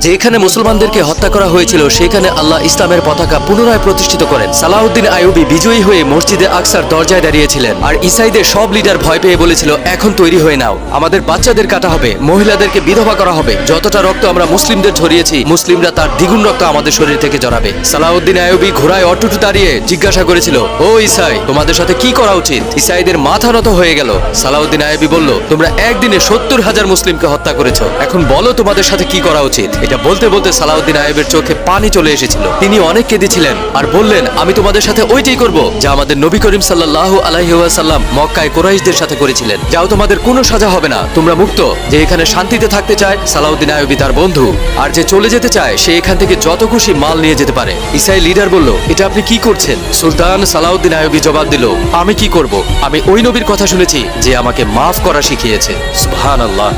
যেখানে মুসলমানদেরকে হত্যা করা হয়েছিল সেখানে আল্লাহ ইসলামের পতাকা পুনরায় প্রতিষ্ঠিত করেন। সালাউদ্দিন আইয়ুবী বিজয়ী হয়ে মসজিদে আকসার দরজায় দাঁড়িয়েছিলেন, আর ইসাইদের সব লিডার ভয় পেয়ে বলেছিল, এখন তৈরি হয়ে নাও, আমাদের বাচ্চাদের কাটা হবে, মহিলাদেরকে বিধবা করা হবে, যতটা রক্ত আমরা মুসলিমদের ঝরিয়েছি মুসলিমরা তার দ্বিগুণ রক্ত আমাদের শরীর থেকে জড়াবে। সালাউদ্দিন আইয়ুবী ঘোড়ায় অটুটু দাঁড়িয়ে জিজ্ঞাসা করেছিল, ও ইসাই, তোমাদের সাথে কি করা উচিত? ইসাইদের মাথা নত হয়ে গেল। সালাউদ্দিন আইয়ুবী বলল, তোমরা একদিনে 70,000 মুসলিমকে হত্যা করেছো, এখন বলো তোমাদের সাথে কি করা উচিত? এটা বলতে বলতে সালাউদ্দিন আইয়ুবের চোখে পানি চলে এসেছিল। তিনি অনেক কেঁদেছিলেন আর বললেন, আমি তোমাদের সাথে ওইটাই করব যা আমাদের নবী করিম সাল্লাল্লাহু আলাইহি ওয়াসাল্লাম মক্কায় কুরাইশদের সাথে করেছিলেন। যাও, তোমাদের কোনো সাজা হবে না, তোমরা মুক্ত। যে এখানে শান্তিতে থাকতে চায় সালাউদ্দিন আইয়ুবী তার বন্ধু, আর যে চলে যেতে চায় সে এখান থেকে যত খুশি মাল নিয়ে যেতে পারে। ইসাই লিডার বলল, এটা আপনি কি করছেন? সুলতান সালাউদ্দিন আইয়ুবী জবাব দিল, আমি কি করব? আমি ওই নবীর কথা শুনেছি যে আমাকে মাফ করা শিখিয়েছে। সুবহানাল্লাহ।